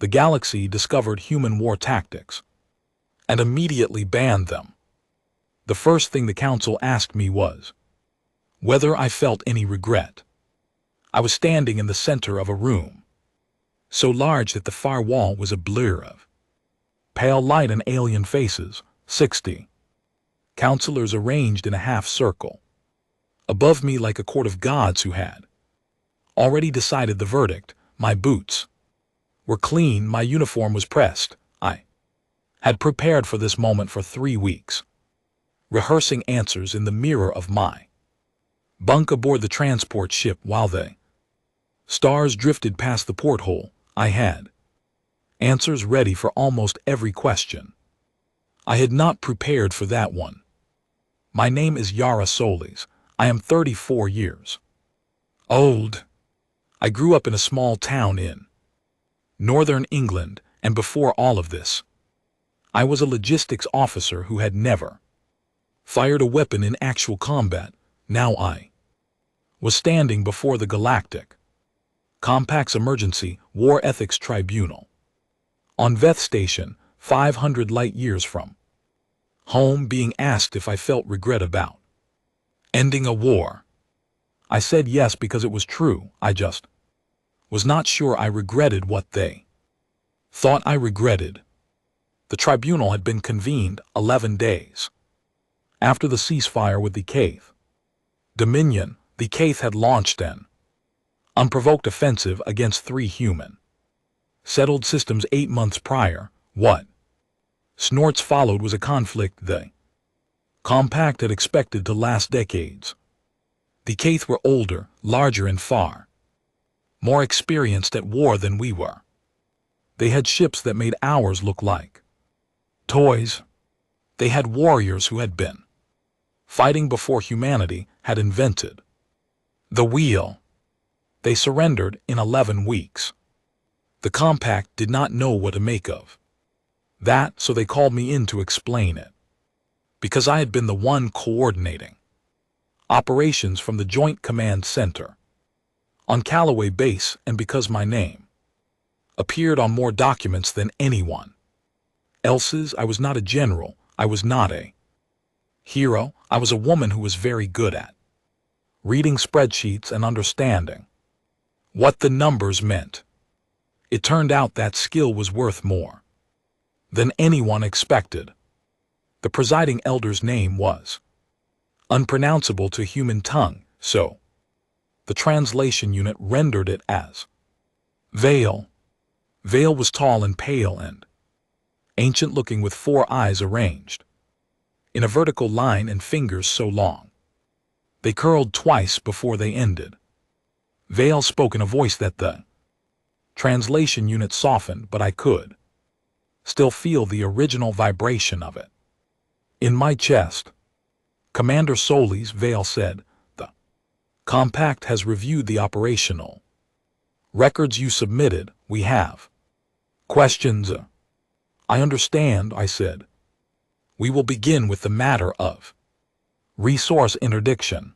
The galaxy discovered human war tactics and immediately banned them. The first thing the council asked me was whether I felt any regret. I was standing in the center of a room, so large that the far wall was a blur of pale light and alien faces, 60 counselors arranged in a half circle above me like a court of gods who had already decided the verdict. My boots were clean, my uniform was pressed. I had prepared for this moment for 3 weeks, rehearsing answers in the mirror of my bunk aboard the transport ship while the stars drifted past the porthole. I had answers ready for almost every question. I had not prepared for that one. My name is Yara Solis. I am 34 years old. I grew up in a small town in northern England, and before all of this, I was a logistics officer who had never fired a weapon in actual combat. Now I was standing before the Galactic Compact's Emergency War Ethics Tribunal on Veth Station, 500 light-years from home, being asked if I felt regret about ending a war. I said yes because it was true. I just was not sure I regretted what they thought I regretted. The tribunal had been convened 11 days after the ceasefire with the Kaith Dominion. The Kaith had launched an unprovoked offensive against 3 human settled systems 8 months prior. What snorts followed was a conflict the Compact had expected to last decades. The Kaith were older, larger, and far more experienced at war than we were. They had ships that made ours look like toys. They had warriors who had been fighting before humanity had invented the wheel. They surrendered in 11 weeks. The Compact did not know what to make of that, so they called me in to explain it, because I had been the one coordinating operations from the Joint Command Center on Callaway Base, and because my name appeared on more documents than anyone else's. I was not a general. I was not a hero. I was a woman who was very good at reading spreadsheets and understanding what the numbers meant. It turned out that skill was worth more than anyone expected. The presiding elder's name was unpronounceable to human tongue, so the translation unit rendered it as Vale. Vale was tall and pale and ancient-looking, with 4 eyes arranged in a vertical line and fingers so long they curled twice before they ended. Vale spoke in a voice that the translation unit softened, but I could still feel the original vibration of it in my chest. Commander Solis, Vale said, the Compact has reviewed the operational records you submitted. We have questions. I understand, I said. We will begin with the matter of resource interdiction.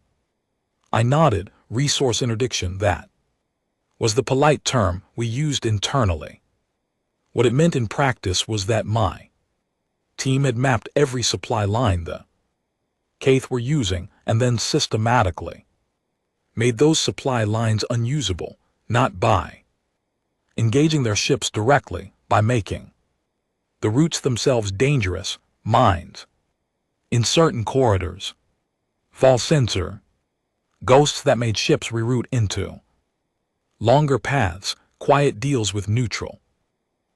I nodded. Resource interdiction, that was the polite term we used internally. What it meant in practice was that my team had mapped every supply line the Kaith were using and then systematically made those supply lines unusable, not by engaging their ships directly, by making the routes themselves dangerous mines in certain corridors, false sensor ghosts that made ships reroute into longer paths, quiet deals with neutral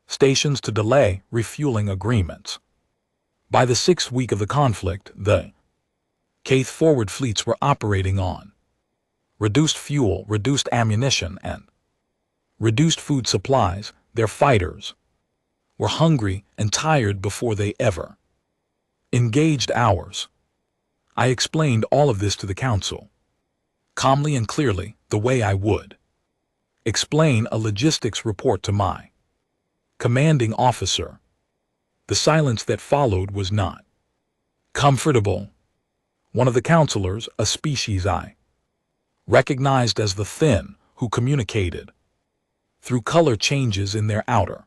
stations to delay refueling agreements. By the 6th week of the conflict, the Kaith forward fleets were operating on reduced fuel, reduced ammunition, and reduced food supplies. Their fighters were hungry and tired before they ever engaged ours. I explained all of this to the council, calmly and clearly, the way I would explain a logistics report to my commanding officer. The silence that followed was not comfortable. One of the counselors, a species I recognized as the Thin, who communicated through color changes in their outer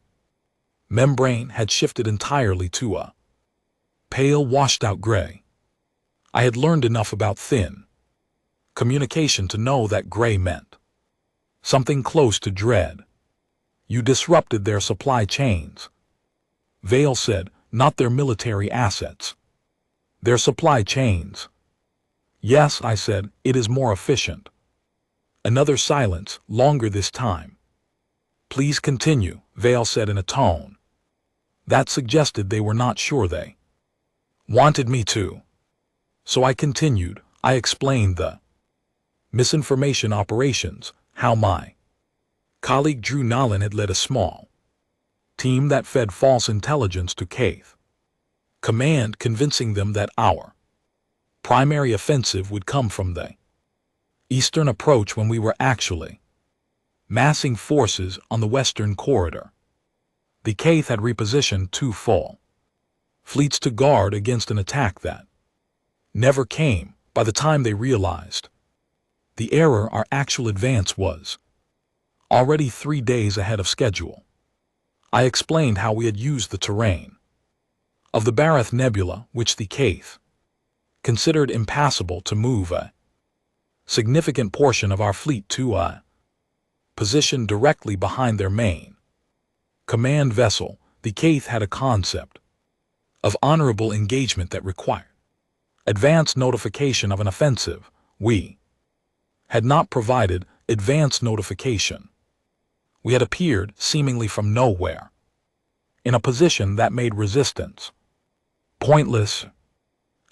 Membrane had shifted entirely to a pale, washed-out gray. I had learned enough about thin communication to know that gray meant something close to dread. You disrupted their supply chains. Vale said, not their military assets. Their supply chains. Yes, I said, it is more efficient. Another silence, longer this time. Please continue, Vale said in a tone that suggested they were not sure they wanted me to. So I continued. I explained the misinformation operations, how my colleague Drew Nolan had led a small team that fed false intelligence to Keith Command, convincing them that our primary offensive would come from the eastern approach when we were actually massing forces on the western corridor. The Keith had repositioned 2 full fleets to guard against an attack that never came. By the time they realized the error, our actual advance was already 3 days ahead of schedule. I explained how we had used the terrain of the Barath Nebula, which the Keith considered impassable, to move a significant portion of our fleet to a position directly behind their main command vessel. The Keith had a concept of honorable engagement that required advance notification of an offensive. We had not provided advance notification. We had appeared seemingly from nowhere, in a position that made resistance pointless.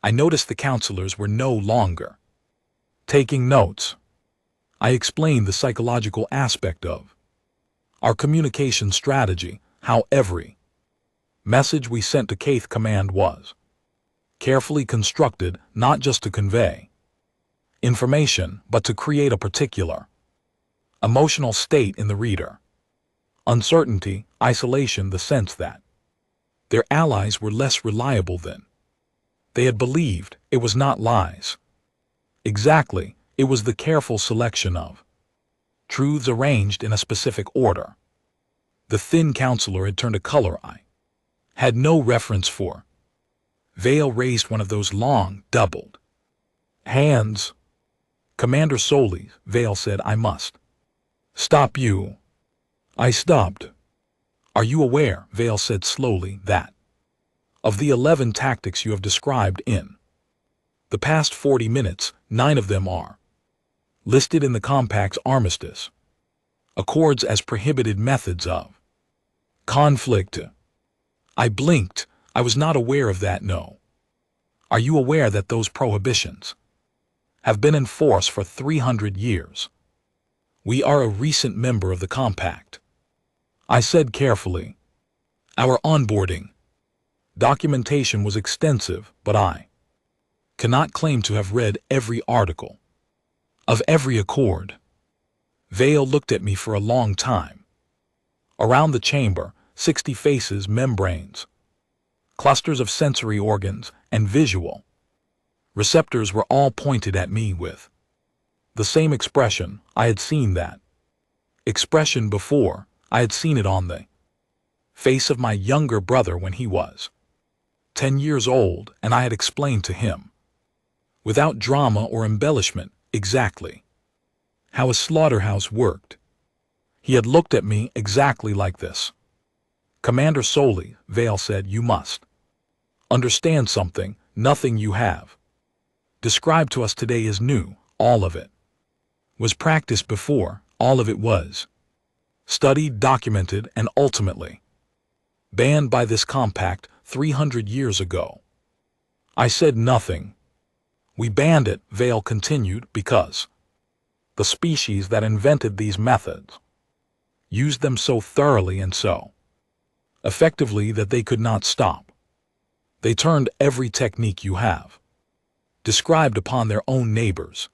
I noticed the counselors were no longer taking notes. I explained the psychological aspect of our communication strategy, how every message we sent to Keith Command was carefully constructed, not just to convey information, but to create a particular emotional state in the reader. Uncertainty, isolation, the sense that their allies were less reliable than they had believed. It was not lies. Exactly, it was the careful selection of truths arranged in a specific order. The thin counselor had turned a color I had no reference for. Vale raised one of those long, doubled hands. Commander Solis, Vale said, I must stop you. I stopped. Are you aware, Vale said slowly, that of the 11 tactics you have described in the past 40 minutes, 9 of them are listed in the Compact's Armistice Accords as prohibited methods of conflict? I blinked. I was not aware of that, no. Are you aware that those prohibitions have been in force for 300 years? We are a recent member of the Compact. I said carefully. Our onboarding documentation was extensive, but I cannot claim to have read every article of every accord. Vale looked at me for a long time. Around the chamber, 60 faces, membranes, clusters of sensory organs, and visual receptors were all pointed at me with the same expression. I had seen that expression before. I had seen it on the face of my younger brother when he was 10 years old, and I had explained to him, without drama or embellishment, exactly how a slaughterhouse worked. He had looked at me exactly like this. Commander Solis, Vale said, you must understand something. Nothing you have described to us today is new. All of it was practiced before. All of it was studied, documented, and ultimately banned by this compact 300 years ago. I said nothing. We banned it, Vale continued, because the species that invented these methods used them so thoroughly and so effectively that they could not stop. They turned every technique you have described upon their own neighbors,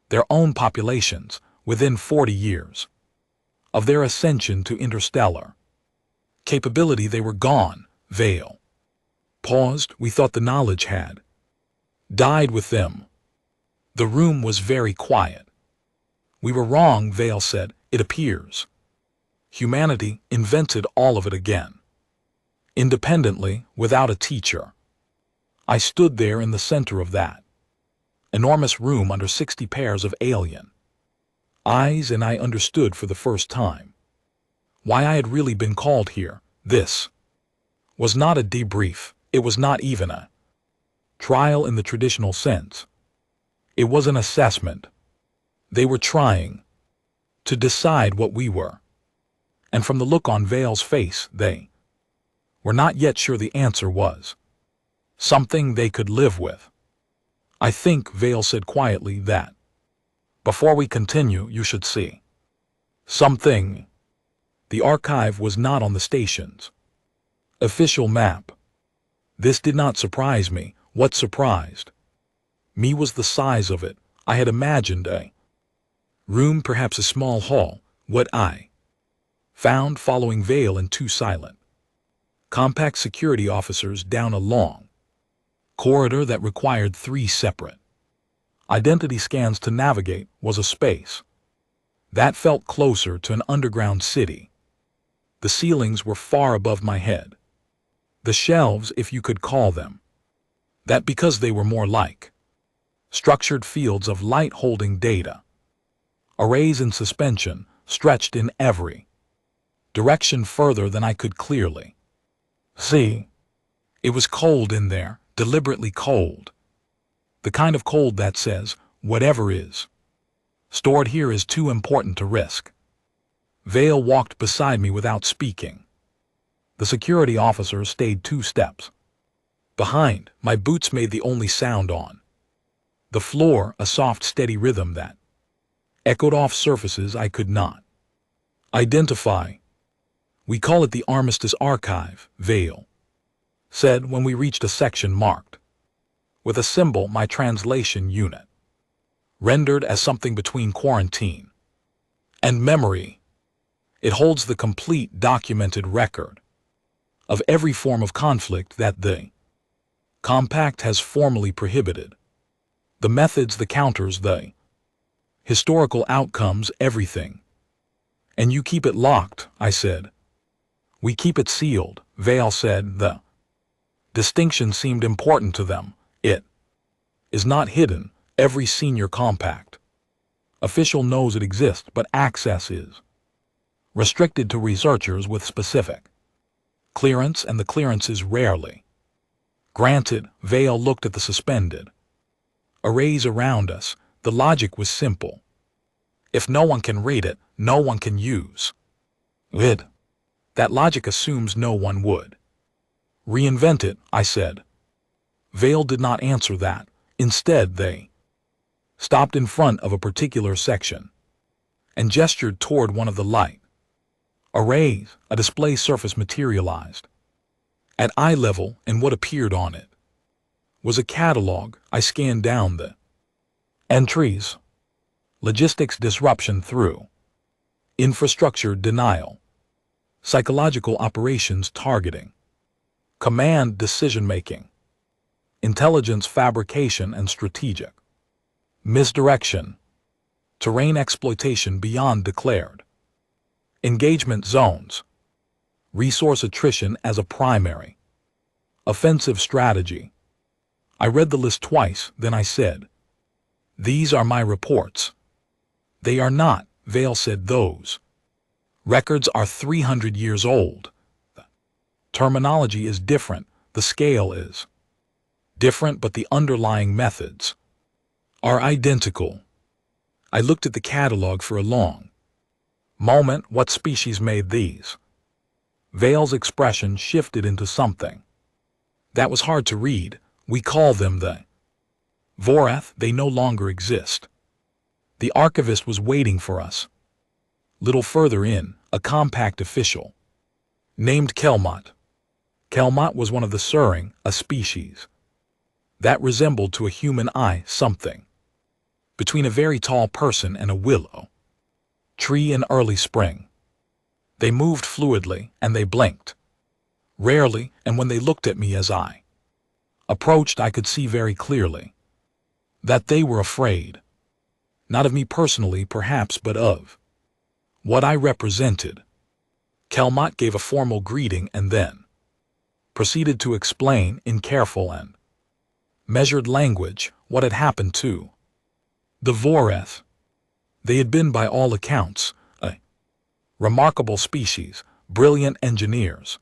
their own populations, within 40 years of their ascension to interstellar capability. They were gone. Vale paused. We thought the knowledge had died with them. The room was very quiet. We were wrong, Vale said. It appears humanity invented all of it again. independently, without a teacher. I stood there in the center of that enormous room under 60 pairs of alien eyes, and I understood for the first time why I had really been called here. This was not a debrief. It was not even a trial in the traditional sense. It was an assessment. They were trying to decide what we were. And from the look on Vale's face, they were not yet sure the answer was something they could live with. I think, Vale said quietly, that before we continue, you should see something. The archive was not on the station's official map. This did not surprise me. What surprised me was the size of it. I had imagined a room, perhaps a small hall. What I found following Vale and two silent, compact security officers down a long corridor that required 3 separate identity scans to navigate was a space that felt closer to an underground city. The ceilings were far above my head. The shelves, if you could call them that, because they were more like structured fields of light holding data. Arrays in suspension stretched in every direction further than I could clearly see. It was cold in there, deliberately cold. The kind of cold that says, whatever is stored here is too important to risk. Vale walked beside me without speaking. The security officer stayed 2 steps behind. My boots made the only sound on the floor, a soft, steady rhythm that echoed off surfaces I could not identify. We call it the Armistice Archive, Vale said when we reached a section marked with a symbol, my translation unit, rendered as something between quarantine and memory. It holds the complete documented record of every form of conflict that the Compact has formally prohibited. The methods, the counters, the historical outcomes, everything. And you keep it locked, I said. We keep it sealed, Vale said. The distinction seemed important to them. It is not hidden. Every senior Compact official knows it exists, but access is restricted to researchers with specific clearance, and the clearance is rarely granted. Vale looked at the suspended arrays around us. The logic was simple. If no one can read it, no one can use it. That logic assumes no one would reinvent it, I said. Vale did not answer that. Instead, they stopped in front of a particular section and gestured toward one of the light arrays. A display surface materialized at eye level, and what appeared on it was a catalog. I scanned down the entries. Logistics disruption through infrastructure denial, psychological operations targeting, command decision-making, intelligence fabrication and strategic misdirection, terrain exploitation beyond declared engagement zones, resource attrition as a primary offensive strategy. I read the list twice, then I said, "These are my reports." "They are not," Vale said. "Those records are 300 years old. The terminology is different, the scale is different, but the underlying methods are identical." I looked at the catalog for a long moment. What species made these? Vale's expression shifted into something that was hard to read. We call them the Vorath. They no longer exist. The archivist was waiting for us. Little further in, a Compact official named Kelmot. Kelmot was one of the Suring, a species that resembled to a human eye something between a very tall person and a willow tree in early spring. They moved fluidly, and they blinked rarely, and when they looked at me as I approached, I could see very clearly that they were afraid. Not of me personally, perhaps, but of what I represented. Kelmot gave a formal greeting and then proceeded to explain in careful and measured language what had happened to the Voreth. They had been, by all accounts, a remarkable species, brilliant engineers,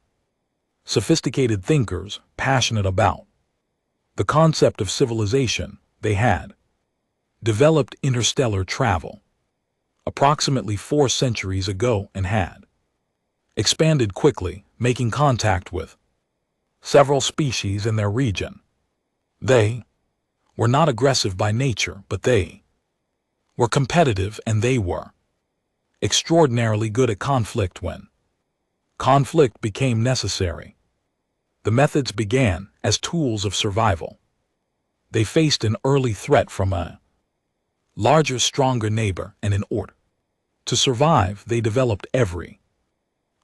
sophisticated thinkers, passionate about the concept of civilization. They had developed interstellar travel approximately 4 centuries ago and had expanded quickly, making contact with several species in their region. They were not aggressive by nature, but they were competitive, and they were extraordinarily good at conflict when conflict became necessary. The methods began as tools of survival. They faced an early threat from a larger, stronger neighbor, and in order to survive, they developed every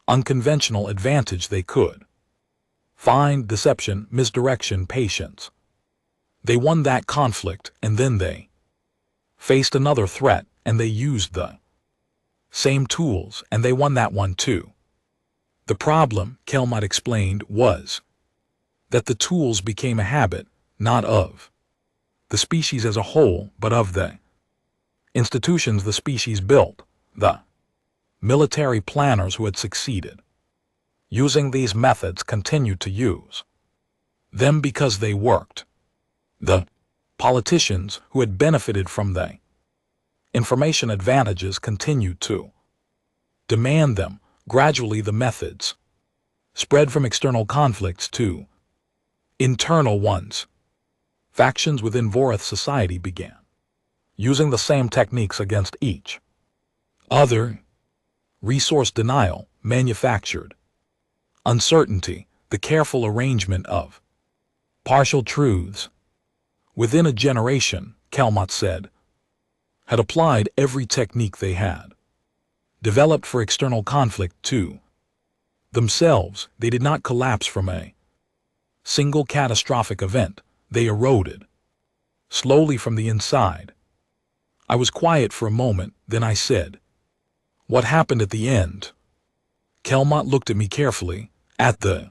unconventional advantage they could find: deception, misdirection, patience. They won that conflict, and then they faced another threat, and they used the same tools, and they won that one too. The problem, Kelmot explained, was that the tools became a habit, not of the species as a whole, but of the institutions the species built, the military planners who had succeeded using these methods continued to use them because they worked. The politicians who had benefited from the information advantages continued to demand them. Gradually, the methods spread from external conflicts to internal ones. Factions within Voreth society began using the same techniques against each other: resource denial, manufactured uncertainty, the careful arrangement of partial truths. Within a generation, Kelmot said, had applied every technique they had developed for external conflict to themselves. They did not collapse from a single catastrophic event. They eroded slowly from the inside. I was quiet for a moment, then I said, "What happened at the end?" Kelmot looked at me carefully. At the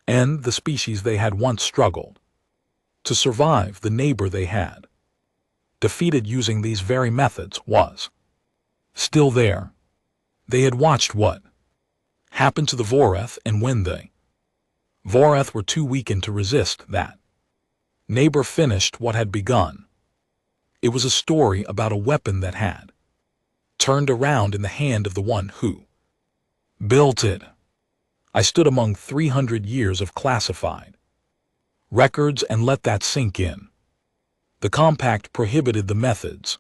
end, the species they had once struggled to survive, the neighbor they had defeated using these very methods, was still there. They had watched what happened to the Voreth, and when the Voreth were too weakened to resist, that neighbor finished what had begun. It was a story about a weapon that had turned around in the hand of the one who built it. I stood among 300 years of classified records and let that sink in. The compact prohibited the methods.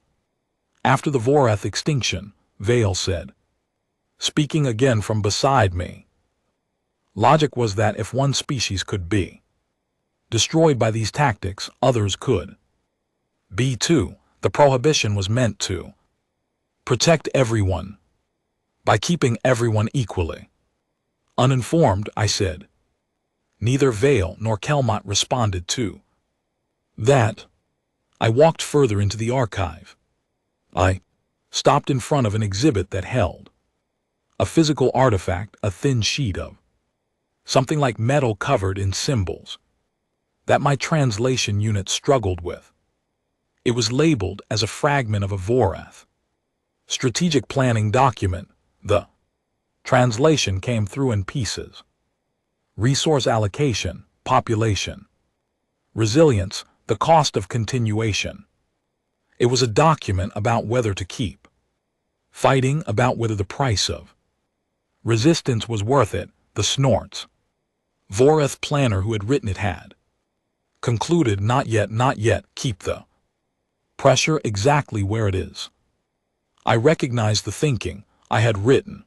After the Voreth extinction, Vale said, speaking again from beside me, logic was that if one species could be destroyed by these tactics, others could be too. The prohibition was meant to protect everyone by keeping everyone equally uninformed. I said. Neither Vale nor Kelmot responded to that. I walked further into the archive. I stopped in front of an exhibit that held a physical artifact, a thin sheet of something like metal covered in symbols that my translation unit struggled with. It was labeled as a fragment of a Voreth strategic planning document. The translation came through in pieces: resource allocation, population, resilience, the cost of continuation. It was a document about whether to keep fighting, about whether the price of resistance was worth it. The Snorts Voreth planner who had written it had concluded, not yet, keep the pressure exactly where it is. I recognized the thinking. I had written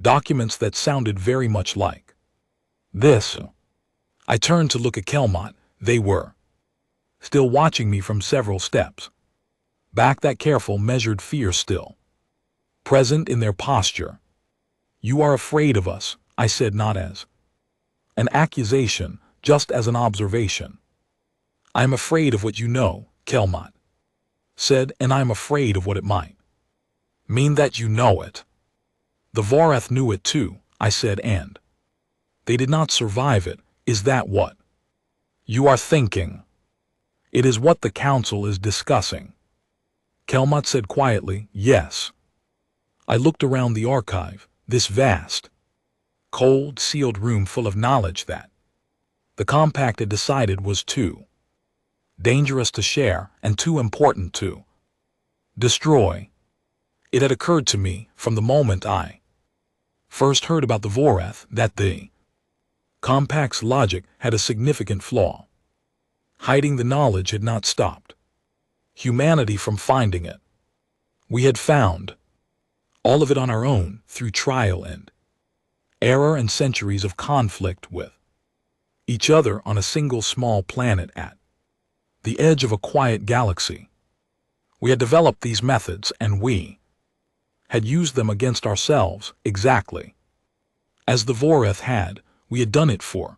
documents that sounded very much like this. I turned to look at Kelmot. They were still watching me from several steps back, that careful, measured fear still present in their posture. "You are afraid of us," I said, not as an accusation, just as an observation. "I am afraid of what you know," Kelmot said, "and I am afraid of what it might mean that you know it." "The Voreth knew it too," I said, "and They did not survive it. Is that what you are thinking? It is what the council is discussing. Kelmot said quietly, yes. I looked around the archive, this vast, cold, sealed room full of knowledge that the compact had decided was too dangerous to share and too important to destroy. It had occurred to me from the moment I first heard about the Vorath that the compact's logic had a significant flaw. Hiding the knowledge had not stopped humanity from finding it. We had found all of it on our own through trial and error and centuries of conflict with each other on a single small planet at the edge of a quiet galaxy. We had developed these methods and we had used them against ourselves exactly as the Vorath had. We had done it for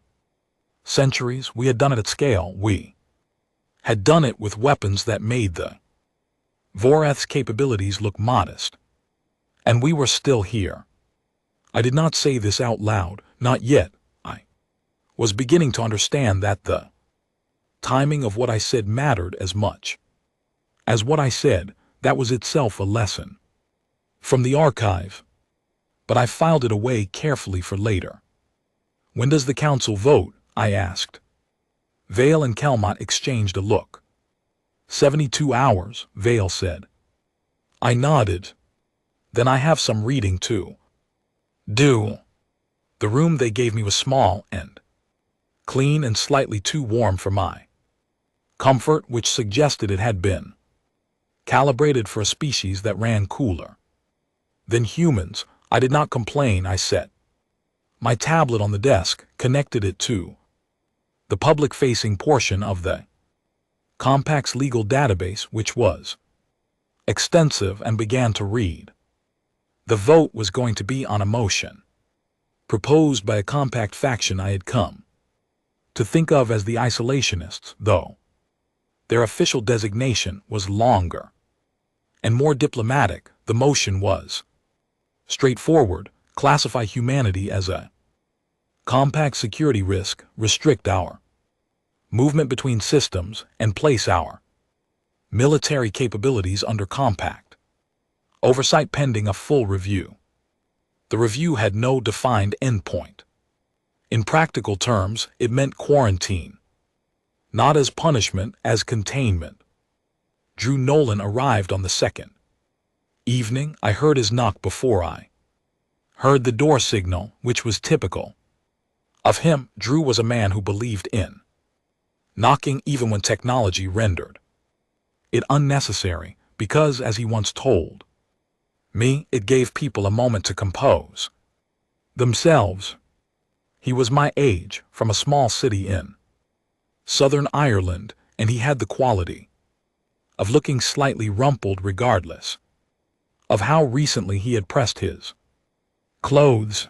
centuries. We had done it at scale. We had done it with weapons that made the Vorath's capabilities look modest. And we were still here. I did not say this out loud, not yet. I was beginning to understand that the timing of what I said mattered as much as what I said. That was itself a lesson from the archive. But I filed it away carefully for later. When does the council vote? I asked. Vale and Kelmot exchanged a look. 72 hours, Vale said. I nodded. Then I have some reading to do. The room they gave me was small and clean and slightly too warm for my comfort, which suggested it had been calibrated for a species that ran cooler than humans. I did not complain. I set my tablet on the desk, connected it to the public-facing portion of the compact's legal database, which was extensive, and began to read. The vote was going to be on a motion proposed by a compact faction I had come to think of as the isolationists, though their official designation was longer and more diplomatic. The motion was straightforward: classify humanity as a compact security risk, restrict our movement between systems, and place our military capabilities under compact oversight pending a full review. The review had no defined endpoint. In practical terms, it meant quarantine, not as punishment, as containment. Drew Nolan arrived on the second evening. I heard his knock before I heard the door signal, which was typical of him. Drew was a man who believed in knocking even when technology rendered it unnecessary, because, as he once told me, it gave people a moment to compose themselves. He was my age, from a small city in Southern Ireland, and he had the quality of looking slightly rumpled regardless of how recently he had pressed his clothes.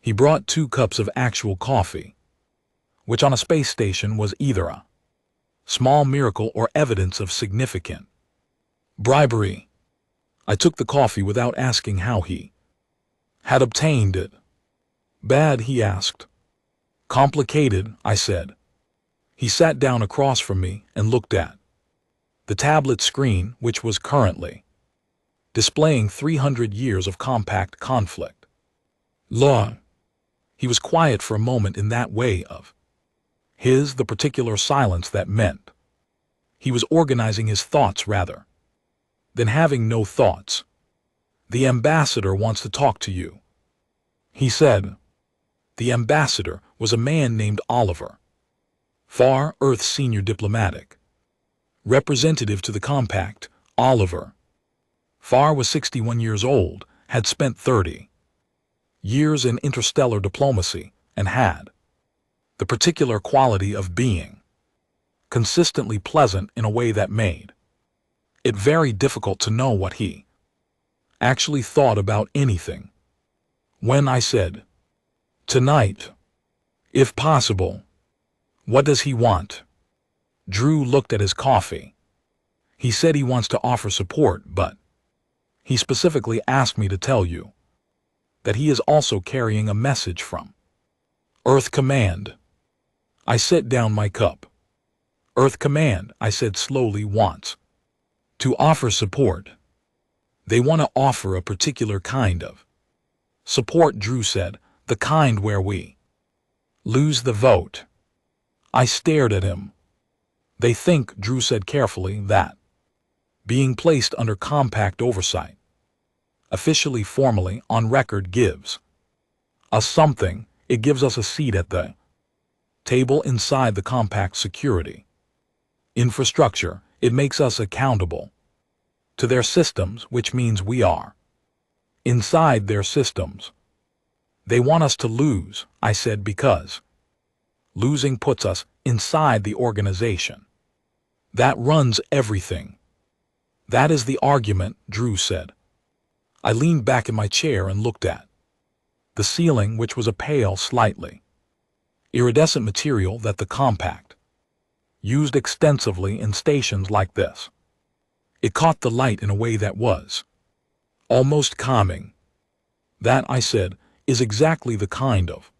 He brought 2 cups of actual coffee, which on a space station was either a small miracle or evidence of significant bribery. I took the coffee without asking how he had obtained it. Bad? He asked. Complicated, I said. He sat down across from me and looked at the tablet screen, which was currently displaying 300 years of compact conflict. Law. He was quiet for a moment in that way of his, the particular silence that meant he was organizing his thoughts rather than having no thoughts. The ambassador wants to talk to you, he said. The ambassador was a man named Oliver Farr, Earth's senior diplomatic representative to the compact. Oliver Farr was 61 years old, had spent 30 years in interstellar diplomacy, and had the particular quality of being consistently pleasant in a way that made it very difficult to know what he actually thought about anything. When I said, "Tonight, if possible," what does he want? Drew looked at his coffee. He said he wants to offer support, but he specifically asked me to tell you that he is also carrying a message from Earth Command. I set down my cup. Earth Command, I said slowly, wants to offer support. They want to offer a particular kind of support, Drew said, the kind where we lose the vote. I stared at him. They think, Drew said carefully, that being placed under compact oversight, officially, formally, on record, gives us something. It gives us a seat at the table inside the compact security infrastructure. It makes us accountable to their systems, which means we are inside their systems. They want us to lose, I said, because losing puts us inside the organization that runs everything. That is the argument, Drew said. I leaned back in my chair and looked at the ceiling, which was a pale, slightly iridescent material that the compact used extensively in stations like this. It caught the light in a way that was almost calming. That, I said, is exactly the kind of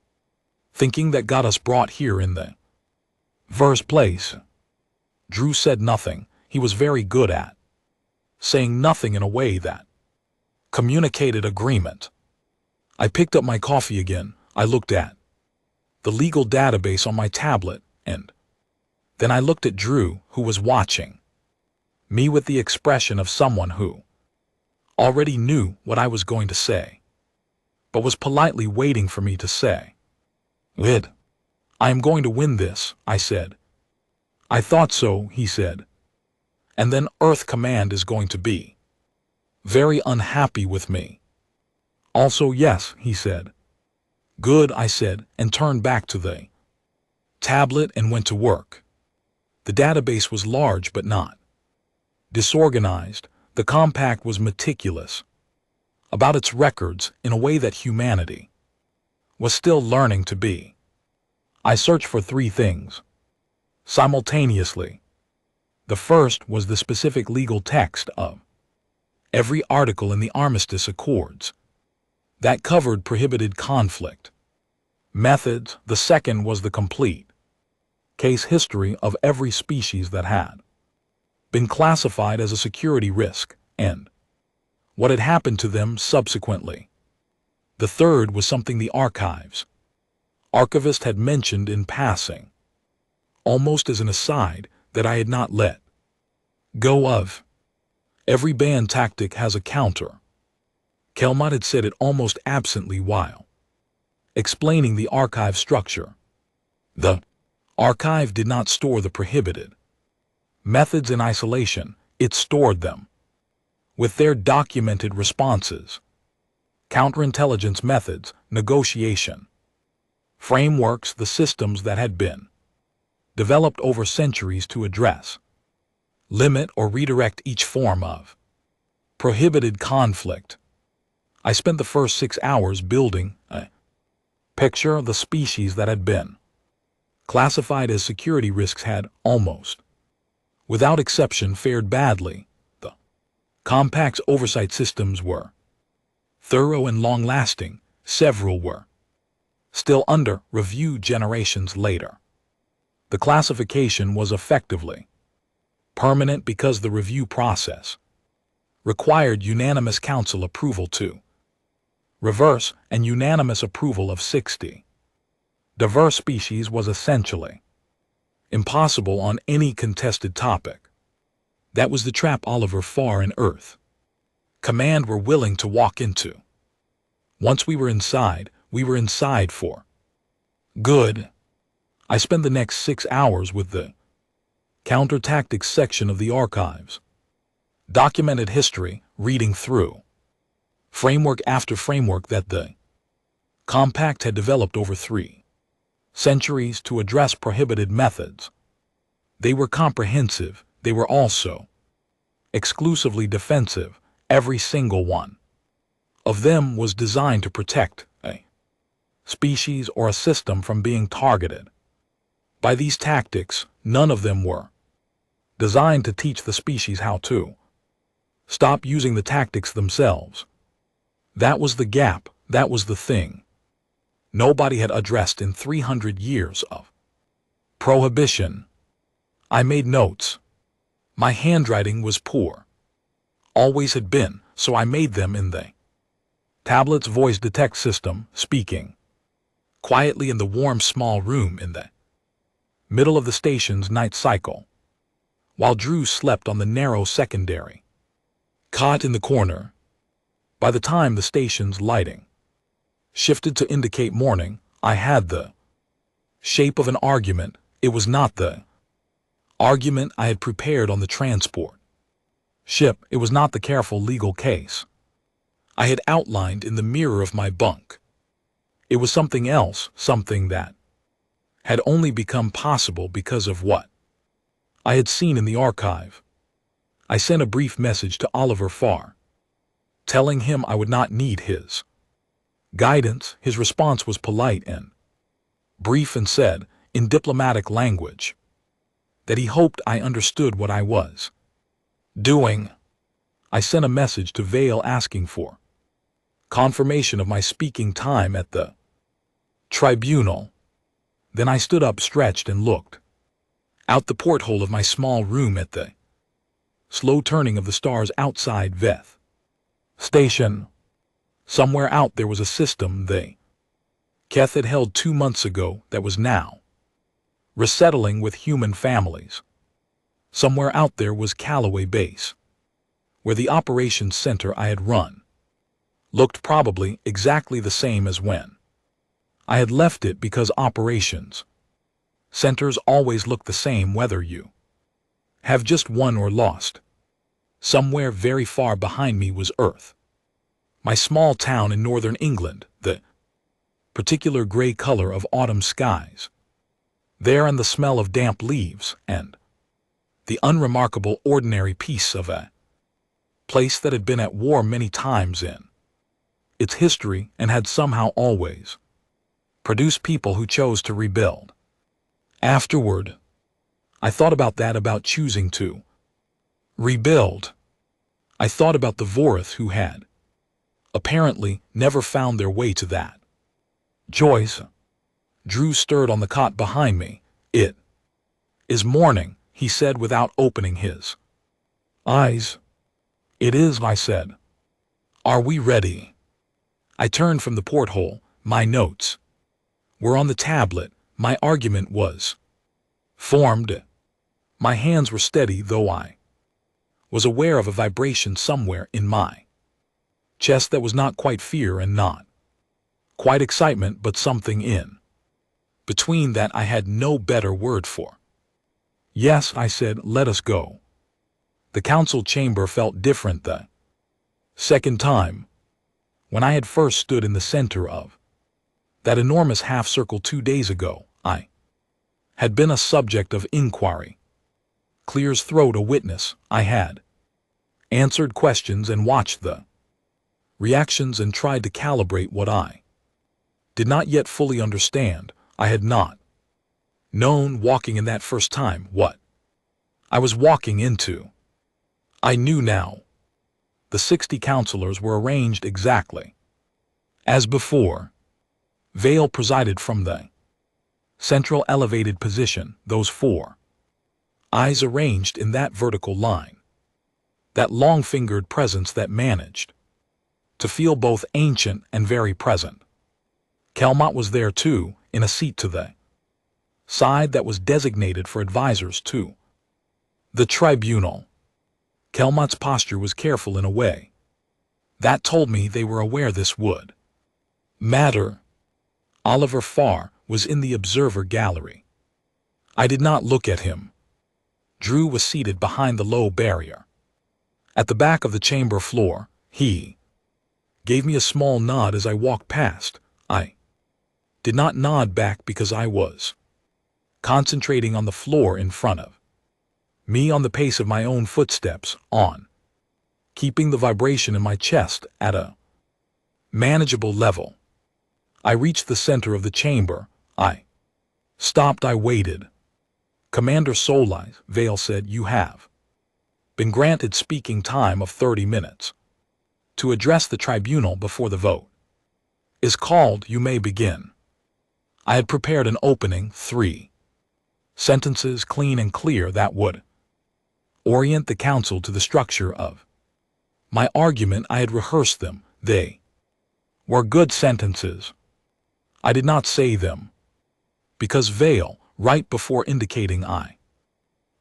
thinking that got us brought here in the first place. Drew said nothing. He was very good at saying nothing in a way that communicated agreement. I picked up my coffee again. I looked at the legal database on my tablet, and then I looked at Drew, who was watching me with the expression of someone who already knew what I was going to say, but was politely waiting for me to say it. I am going to win this, I said. I thought so, he said. And then Earth Command is going to be very unhappy with me. Also, yes, he said. Good, I said, and turned back to the tablet and went to work. The database was large but not disorganized. The compact was meticulous about its records in a way that humanity was still learning to be. I searched for three things simultaneously. The first was the specific legal text of every article in the Armistice Accords that covered prohibited conflict methods. The second was the complete case history of every species that had been classified as a security risk and what had happened to them subsequently. The third was something the archivist had mentioned in passing, almost as an aside, that I had not let go of. Every band tactic has a counter. Kelmot had said it almost absently while explaining the archive structure. The archive did not store the prohibited methods in isolation, it stored them with their documented responses, counterintelligence methods, negotiation frameworks, the systems that had been developed over centuries to address, limit, or redirect each form of prohibited conflict. I spent the first 6 hours building a picture of the species that had been classified as security risks had almost, without exception, fared badly. The compact's oversight systems were thorough and long-lasting. Several were still under review generations later. The classification was effectively permanent because the review process required unanimous council approval to reverse, and unanimous approval of 60 diverse species was essentially impossible on any contested topic. That was the trap Oliver Farr and Earth Command were willing to walk into. Once we were inside for good. I spent the next 6 hours with the counter-tactics section of the archives, documented history, reading through framework after framework that the compact had developed over 3 centuries to address prohibited methods. They were comprehensive. They were also exclusively defensive. Every single one of them was designed to protect a species or a system from being targeted by these tactics. None of them were designed to teach the species how to stop using the tactics themselves. That was the gap. That was the thing nobody had addressed in 300 years of prohibition. I made notes. My handwriting was poor. Always had been, so I made them in the tablet's voice detect system, speaking quietly in the warm small room in the middle of the station's night cycle, while Drew slept on the narrow secondary cot in the corner. By the time the station's lighting shifted to indicate morning, I had the shape of an argument. It was not the argument I had prepared on the transport ship. It was not the careful legal case I had outlined in the mirror of my bunk. It was something else, something that had only become possible because of what I had seen in the archive. I sent a brief message to Oliver Farr, telling him I would not need his guidance. His response was polite and brief and said, in diplomatic language, that he hoped I understood what I was doing. I sent a message to Vale asking for confirmation of my speaking time at the tribunal. Then I stood up, stretched, and looked out the porthole of my small room at the slow turning of the stars outside Veth Station. Somewhere out there was a system they Keth had held 2 months ago that was now resettling with human families. Somewhere out there was Callaway Base, where the operations center I had run looked probably exactly the same as when I had left it, because operations centers always look the same whether you have just won or lost. Somewhere very far behind me was Earth, my small town in northern England, the particular gray color of autumn skies there, and the smell of damp leaves, and the unremarkable ordinary peace of a place that had been at war many times in its history and had somehow always produced people who chose to rebuild. Afterward, I thought about that, about choosing to rebuild. I thought about the Vorith who had apparently never found their way to that. Joyce. Drew stirred on the cot behind me. It is morning, he said without opening his eyes. It is, I said. Are we ready? I turned from the porthole. My notes were on the tablet. My argument was formed. My hands were steady, though I was aware of a vibration somewhere in my chest that was not quite fear and not quite excitement, but something in between that I had no better word for. Yes, I said, let us go. The council chamber felt different the second time. When I had first stood in the center of that enormous half-circle 2 days ago, I had been a subject of inquiry. Clear's throat a witness. I had answered questions and watched the reactions and tried to calibrate what I did not yet fully understand. I had not known, walking in that first time, what I was walking into. I knew now. The 60 counselors were arranged exactly as before. Vale presided from the central elevated position, those 4 eyes arranged in that vertical line, that long-fingered presence that managed to feel both ancient and very present. Kelmont was there too, in a seat to the side that was designated for advisors to the tribunal. Kelmont's posture was careful in a way that told me they were aware this would matter. Oliver Farr was in the observer gallery. I did not look at him. Drew was seated behind the low barrier at the back of the chamber floor. He gave me a small nod as I walked past. I did not nod back because I was concentrating on the floor in front of me, on the pace of my own footsteps, on keeping the vibration in my chest at a manageable level. I reached the center of the chamber. I stopped. I waited. Commander Solis, Vale said, you have been granted speaking time of 30 minutes to address the tribunal before the vote is called. You may begin. I had prepared an opening 3 sentences, clean and clear, that would orient the council to the structure of my argument. I had rehearsed them. They were good sentences. I did not say them because Vale, right before indicating I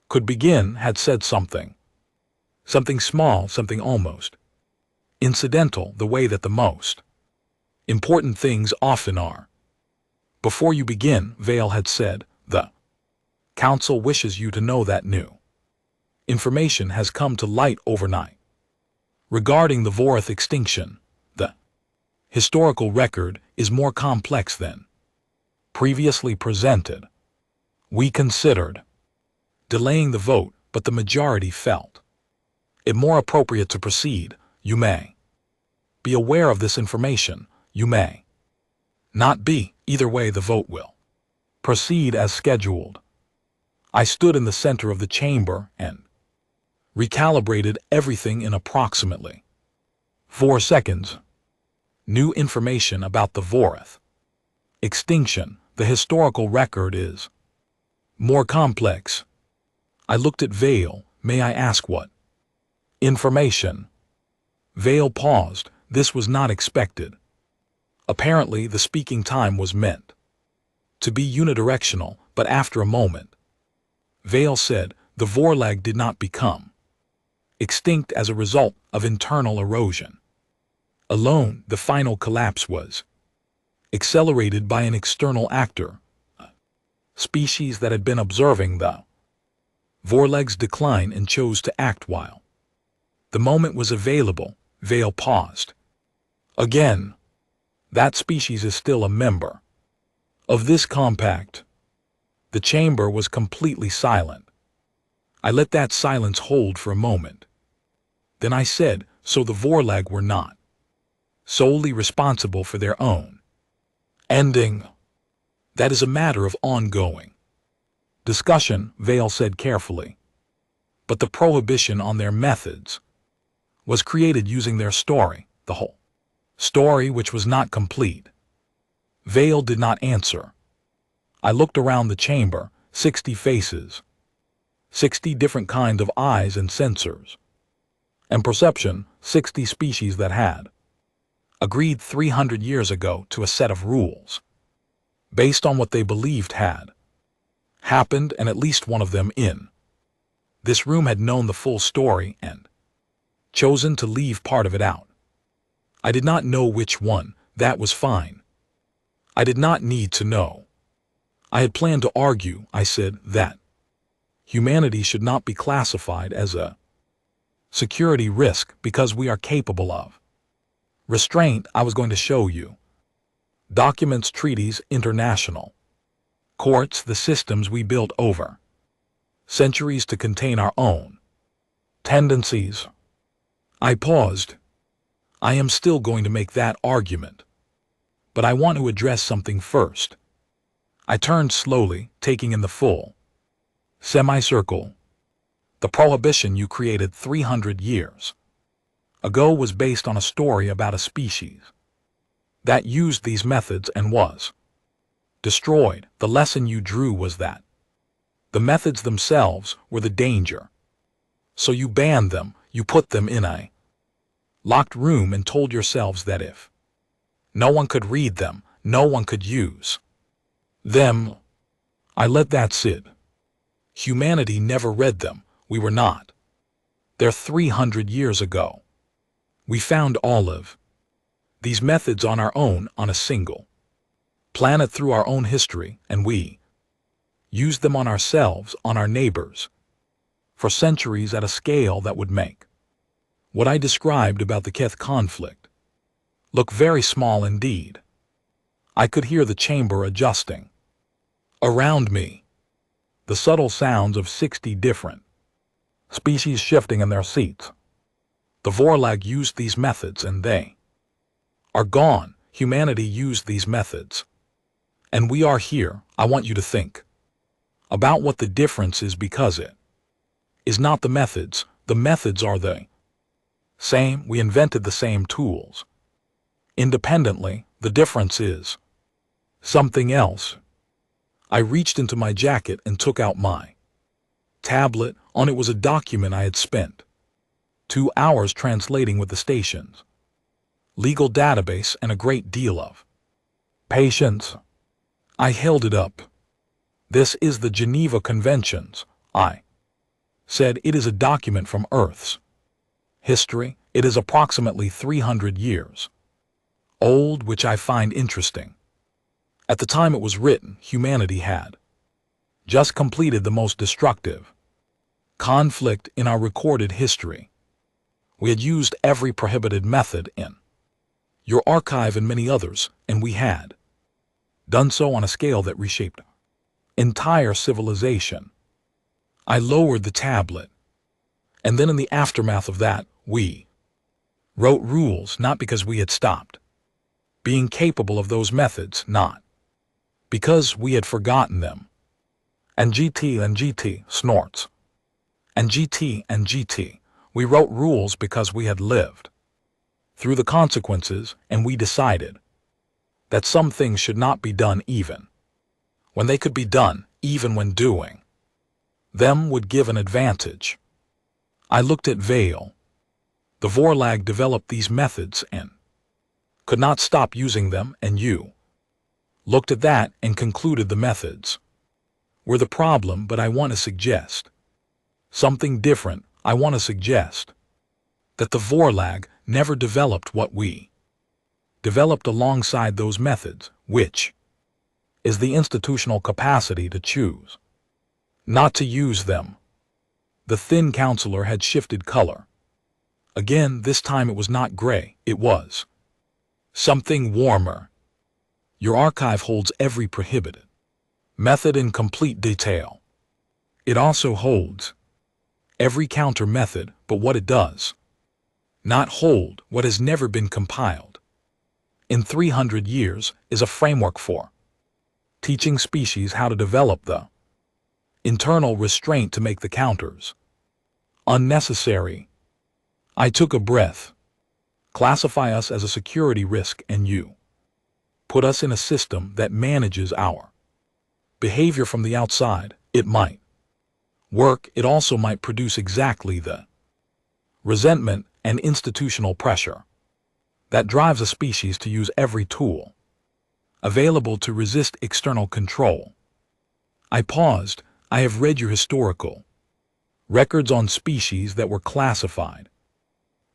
could begin, had said something small, something almost incidental, the way that the most important things often are. Before you begin, Vale had said, the council wishes you to know that new information has come to light overnight regarding the Vorath extinction. The historical record is more complex than previously presented. We considered delaying the vote, but the majority felt it more appropriate to proceed. You may be aware of this information. You may not be. Either way, the vote will proceed as scheduled. I stood in the center of the chamber and recalibrated everything in approximately 4 seconds. New information about the Vorath extinction. The historical record is more complex. I looked at Vale. May I ask what information? Vale paused. This was not expected. Apparently, the speaking time was meant to be unidirectional, but after a moment, Vale said, the Vorlag did not become extinct as a result of internal erosion alone. The final collapse was accelerated by an external actor, a species that had been observing the Vorlag's decline and chose to act while the moment was available. Vale paused. Again, that species is still a member of this compact. The chamber was completely silent. I let that silence hold for a moment. Then I said, so the Vorlag were not solely responsible for their own ending. That is a matter of ongoing discussion, Vale said carefully. But the prohibition on their methods was created using their story, the whole story, which was not complete. Vale did not answer. I looked around the chamber, 60 faces, 60 different kinds of eyes and sensors, and perception, 60 species that had agreed 300 years ago to a set of rules based on what they believed had happened, and at least one of them in this room had known the full story and chosen to leave part of it out. I did not know which one. That was fine. I did not need to know. I had planned to argue. I said that humanity should not be classified as a security risk because we are capable of restraint. I was going to show you documents, treaties, international courts, the systems we built over centuries to contain our own tendencies. I paused. I am still going to make that argument, but I want to address something first. I turned slowly, taking in the full semicircle. The prohibition you created 300 years ago was based on a story about a species that used these methods and was destroyed. The lesson you drew was that the methods themselves were the danger. So you banned them, you put them in a locked room and told yourselves that if no one could read them, no one could use them. I let that sit. Humanity never read them. We were not there 300 years ago. We found all of these methods on our own on a single planet through our own history, and we used them on ourselves, on our neighbors, for centuries at a scale that would make what I described about the Keth conflict look very small indeed. I could hear the chamber adjusting around me, the subtle sounds of 60 different species shifting in their seats. The Vorlag used these methods and they are gone. Humanity used these methods. And we are here. I want you to think about what the difference is, because it is not the methods. The methods are the same. We invented the same tools independently. The difference is Something else. I reached into my jacket and took out my tablet. On it was a document I had spent 2 hours translating with the station's legal database and a great deal of patience. I held it up. This is the Geneva Conventions, I said. It is a document from Earth's history. It is approximately 300 years old, which I find interesting. At the time it was written, humanity had just completed the most destructive conflict in our recorded history. We had used every prohibited method in your archive and many others, and we had done so on a scale that reshaped entire civilization. I lowered the tablet, and then in the aftermath of that, we wrote rules, not because we had stopped being capable of those methods, not because we had forgotten them. And GT snorts. And GT, we wrote rules because we had lived through the consequences, and we decided that some things should not be done even when they could be done, even when doing them would give an advantage. I looked at Vale. The Vorlag developed these methods and could not stop using them, and you looked at that and concluded the methods were the problem. But I want to suggest something different. I want to suggest that the Vorlag never developed what we developed alongside those methods, which is the institutional capacity to choose not to use them. The thin counselor had shifted color. Again, this time it was not gray, it was something warmer. Your archive holds every prohibited method in complete detail. It also holds every counter method, but what it does not hold, what has never been compiled in 300 years, is a framework for teaching species how to develop the internal restraint to make the counters unnecessary. I took a breath. Classify us as a security risk, and you put us in a system that manages our behavior from the outside. It might work. It also might produce exactly the resentment and institutional pressure that drives a species to use every tool available to resist external control. I paused. I have read your historical records on species that were classified.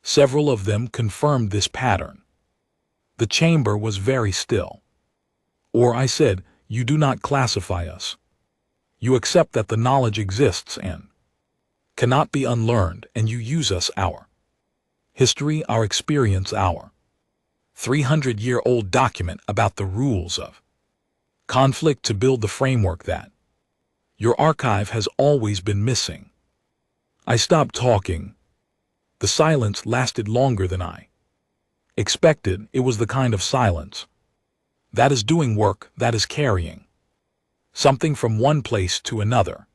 Several of them confirmed this pattern. The chamber was very still. Or I said, you do not classify us. You accept that the knowledge exists and cannot be unlearned, and you use us, our history, our experience, our 300-year-old document about the rules of conflict to build the framework that your archive has always been missing. I stopped talking. The silence lasted longer than I expected. It was the kind of silence that is doing work, that is carrying something from one place to another.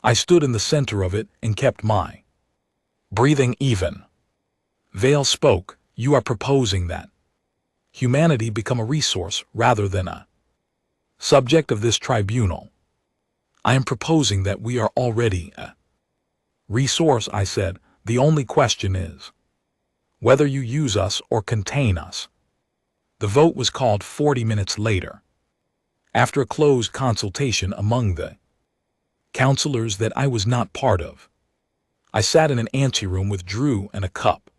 I stood in the center of it and kept my breathing even. Vale spoke. You are proposing that humanity become a resource rather than a subject of this tribunal. I am proposing that we are already a resource, I said. The only question is whether you use us or contain us. The vote was called 40 minutes later, after a closed consultation among the counselors that I was not part of. I sat in an anteroom with Drew and a cup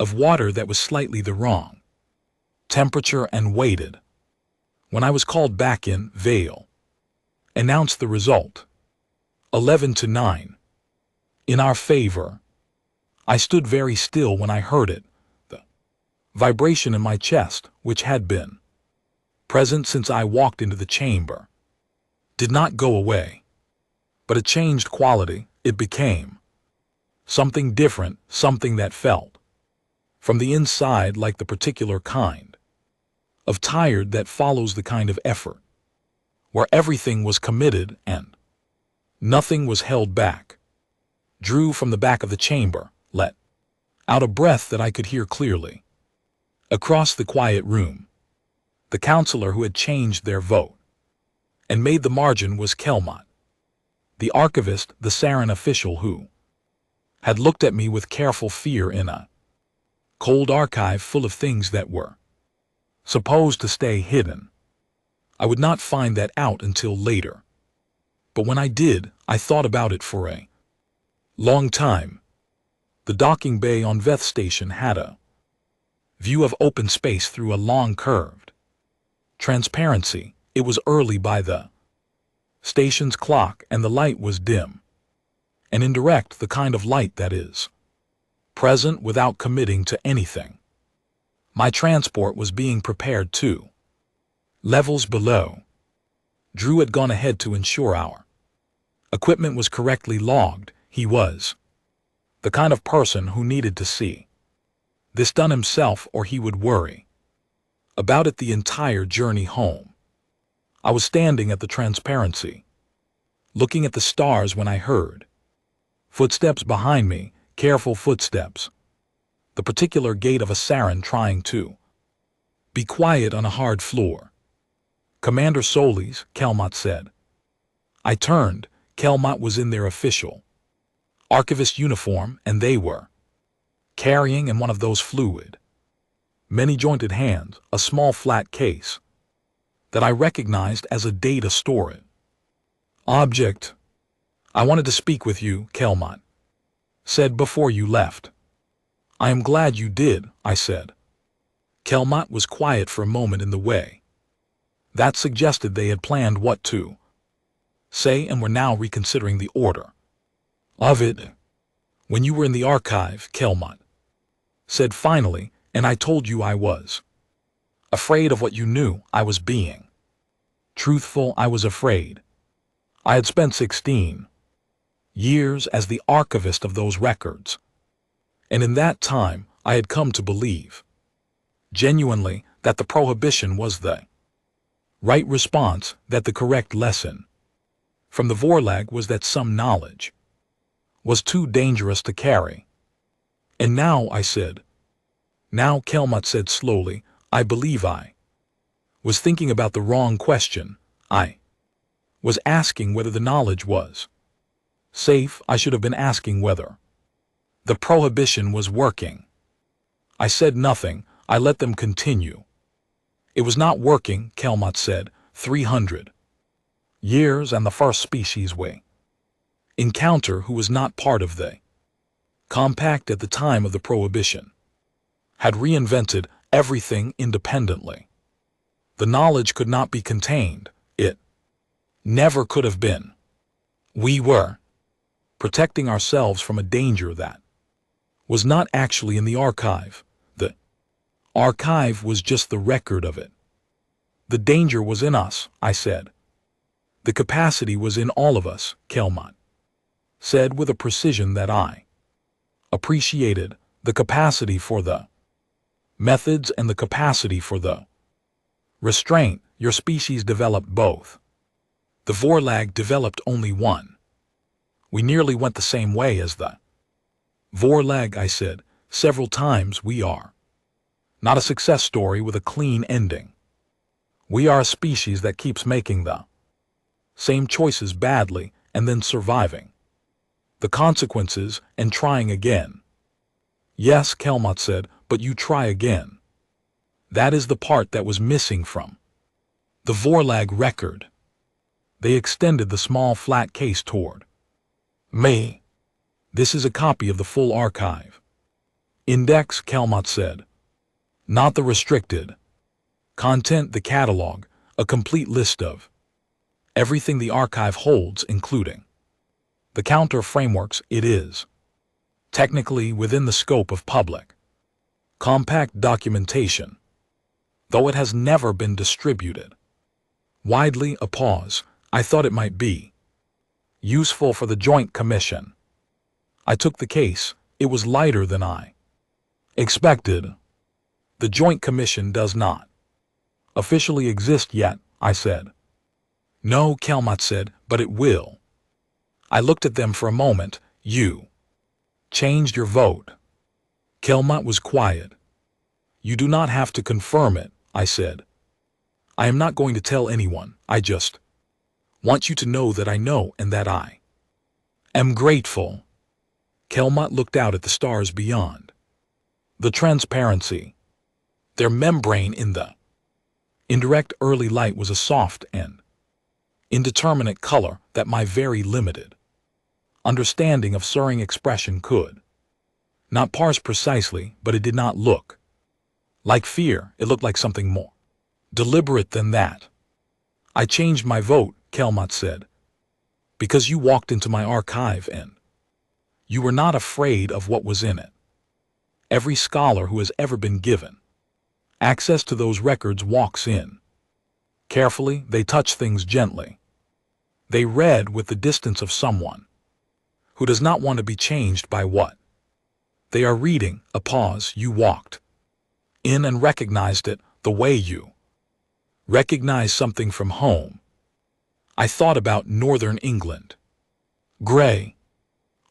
of water that was slightly the wrong temperature and waited. When I was called back in, Vale announced the result, 11-9, in our favor. I stood very still when I heard it. The vibration in my chest, which had been present since I walked into the chamber, did not go away, but it changed quality. It became something different, something that felt from the inside like the particular kind of tired that follows the kind of effort where everything was committed and nothing was held back. Drew, from the back of the chamber, let out a breath that I could hear clearly across the quiet room. The counselor who had changed their vote and made the margin was Kelmot. The archivist, the Sarin official who had looked at me with careful fear in a cold archive full of things that were supposed to stay hidden. I would not find that out until later. But when I did, I thought about it for a long time. The docking bay on Veth Station had a view of open space through a long curved transparency. It was early by the station's clock and the light was dim and indirect, the kind of light that is present without committing to anything. My transport was being prepared too. Levels below. Drew had gone ahead to ensure our equipment was correctly logged. He was the kind of person who needed to see this done himself or he would worry about it the entire journey home. I was standing at the transparency, looking at the stars when I heard footsteps behind me, careful footsteps. The particular gait of a Sarin trying to be quiet on a hard floor. Commander Solis, Kelmot said. I turned. Kelmot was in their official archivist uniform, and they were carrying in one of those fluid, many-jointed hands, a small flat case that I recognized as a data storage object. I wanted to speak with you, Kelmot said, before you left. I am glad you did, I said. Kelmot was quiet for a moment in the way that suggested they had planned what to say and were now reconsidering the order of it. When you were in the archive, Kelmot said finally, and I told you I was afraid of what you knew, I was being truthful. I was afraid. I had spent 16 years as the archivist of those records, and in that time I had come to believe genuinely that the prohibition was the right response, that the correct lesson from the Vorlag was that some knowledge was too dangerous to carry. And now, I said. Now, Kelmot said slowly, I believe I was thinking about the wrong question. I was asking whether the knowledge was safe. I should have been asking whether the prohibition was working. I said nothing. I let them continue. It was not working, Kelmot said. 300 years and the first species we encounter who was not part of the compact at the time of the prohibition had reinvented everything independently. The knowledge could not be contained. It never could have been. We were protecting ourselves from a danger that was not actually in the archive. The archive was just the record of it. The danger was in us, I said. The capacity was in all of us, Kelmot said with a precision that I appreciated. The capacity for the methods and the capacity for the restraint. Your species developed both. The Vorlag developed only one. We nearly went the same way as the Vorlag, I said. Several times. We are not a success story with a clean ending. We are a species that keeps making the same choices badly and then surviving the consequences and trying again. Yes, Kelmot said, but you try again. That is the part that was missing from the Vorlag record. They extended the small flat case toward me. This is a copy of the full archive. Index, Kelmot said. Not the restricted content, the catalog, a complete list of everything the archive holds, including the counter frameworks. It is technically within the scope of public compact documentation, though it has never been distributed widely. A pause. I thought it might be useful for the Joint Commission. I took the case. It was lighter than I expected. The Joint Commission does not officially exist yet, I said. No, Kelmot said, but it will. I looked at them for a moment. You changed your vote. Kelmot was quiet. You do not have to confirm it, I said. I am not going to tell anyone. I just want you to know that I know and that I am grateful. Kelmot looked out at the stars beyond. The transparency. Their membrane in the indirect early light was a soft and indeterminate color that my very limited understanding of Suring expression could not parse precisely, but it did not look like fear. It looked like something more deliberate than that. I changed my vote, Kelmot said, because you walked into my archive and you were not afraid of what was in it. Every scholar who has ever been given access to those records walks in. Carefully, they touch things gently. They read with the distance of someone who does not want to be changed by what they are reading. A pause. You walked in and recognized it the way you recognize something from home. I thought about northern England. Gray,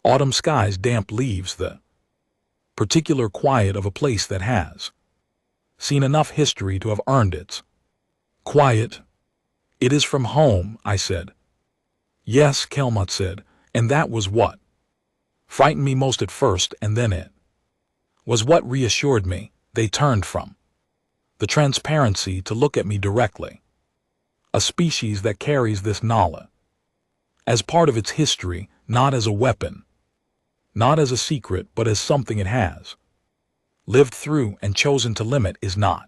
autumn skies, damp leaves, the particular quiet of a place that has seen enough history to have earned its quiet. It is from home, I said. Yes, Kelmot said, and that was what frightened me most at first, and then it was what reassured me. They turned from the transparency to look at me directly. A species that carries this knowledge as part of its history, not as a weapon, not as a secret, but as something it has lived through and chosen to limit, is not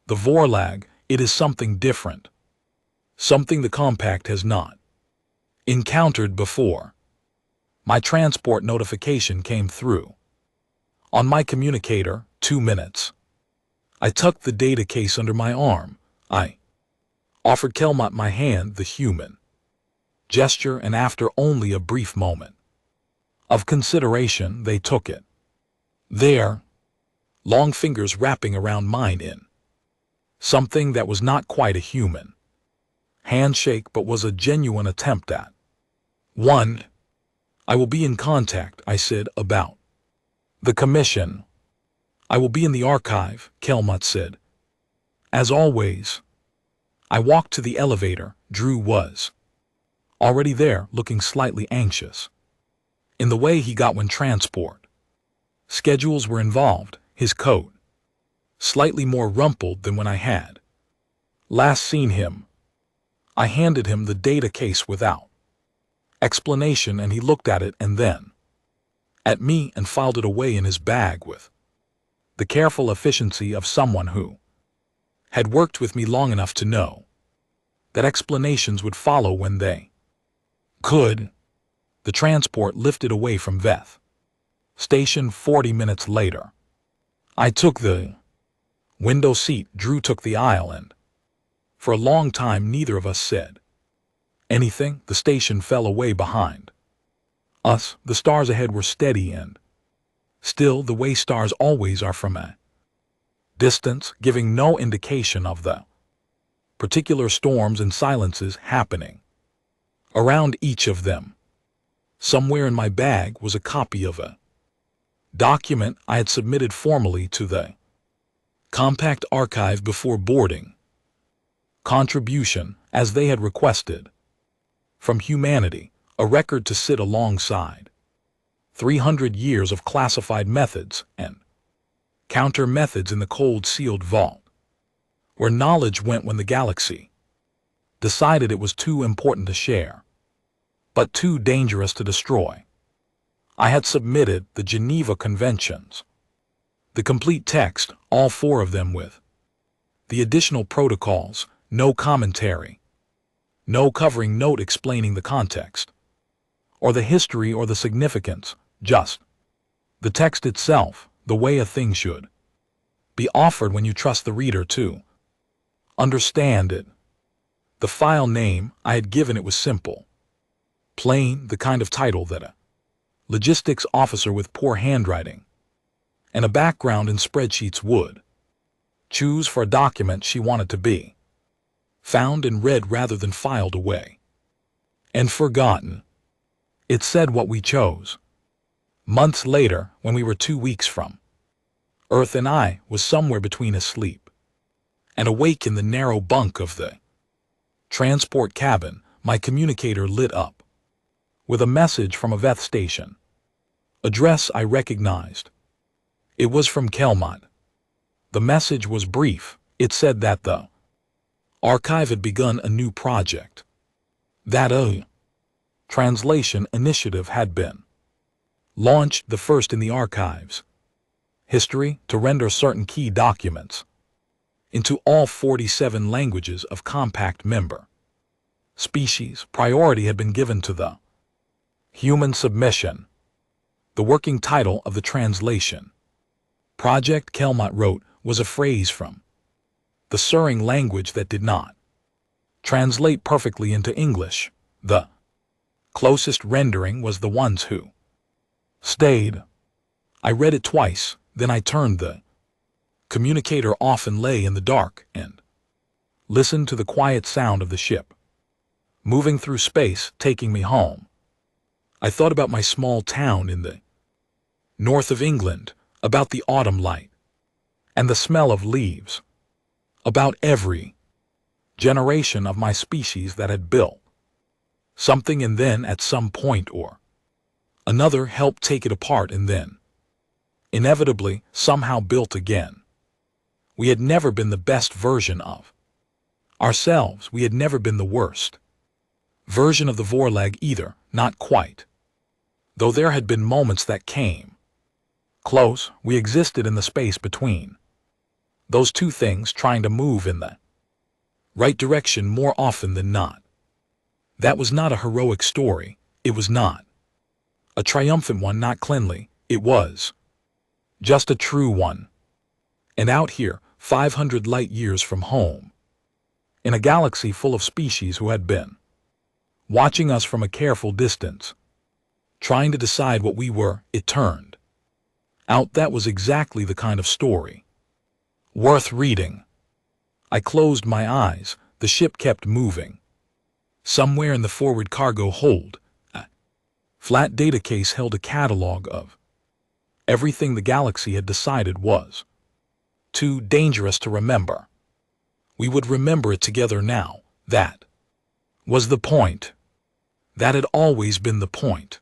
the Vorlag. It is something different, something the Compact has not encountered before. My transport notification came through on my communicator. 2 minutes. I tucked the data case under my arm. I offered Kelmot my hand, the human gesture, and after only a brief moment of consideration, they took it. Their long fingers wrapping around mine in something that was not quite a human handshake, but was a genuine attempt at one. I will be in contact, I said, about the commission. I will be in the archive, Kelmot said. As always. I walked to the elevator. Drew was already there, looking slightly anxious in the way he got when transport schedules were involved, his coat slightly more rumpled than when I had last seen him. I handed him the data case without explanation, and he looked at it and then at me and filed it away in his bag with the careful efficiency of someone who had worked with me long enough to know that explanations would follow when they could. The transport lifted away from Veth Station 40 minutes later. I took the window seat, Drew took the aisle, and for a long time neither of us said anything. The station fell away behind us. The stars ahead were steady and still, the way stars always are from a distance, giving no indication of the particular storms and silences happening around each of them. Somewhere in my bag was a copy of a document I had submitted formally to the Compact archive before boarding. Contribution, as they had requested, from humanity, a record to sit alongside 300 years of classified methods and counter methods in the cold sealed vault, where knowledge went when the galaxy decided it was too important to share, but too dangerous to destroy. I had submitted the Geneva Conventions, the complete text, all 4 of them, with the additional protocols, no commentary, no covering note explaining the context, or the history or the significance, just the text itself, the way a thing should be offered when you trust the reader to understand it. The file name I had given it was simple, plain, the kind of title that a logistics officer with poor handwriting and a background in spreadsheets would choose for a document she wanted to be found and read rather than filed away and forgotten. It said what we chose. Months later, when we were 2 weeks from Earth and I was somewhere between asleep and awake in the narrow bunk of the transport cabin, my communicator lit up with a message from a Veth station. Address I recognized. It was from Kelmot. The message was brief. It said that the archive had begun a new project. That a translation initiative had been launched, the first in the archives history, to render certain key documents into all 47 languages of compact member species. Priority had been given to the human submission. The working title of the translation project, Kelmot wrote, was a phrase from the Suring language that did not translate perfectly into English. The closest rendering was the ones who stayed. I read it twice, then I turned the communicator off and lay in the dark and listened to the quiet sound of the ship moving through space, taking me home. I thought about my small town in the north of England, about the autumn light and the smell of leaves, about every generation of my species that had built something and then at some point or another helped take it apart and then inevitably somehow built again. We had never been the best version of ourselves. We had never been the worst version of the Vorlag either, not quite. Though there had been moments that came close, we existed in the space between those two things, trying to move in the right direction more often than not. That was not a heroic story. It was not a triumphant one, not cleanly. It was just a true one. And out here, 500 light years from home, in a galaxy full of species who had been watching us from a careful distance, trying to decide what we were, it turned out that was exactly the kind of story worth reading. I closed my eyes. The ship kept moving. Somewhere in the forward cargo hold, a flat data case held a catalog of everything the galaxy had decided was too dangerous to remember. We would remember it together now. That was the point. That had always been the point.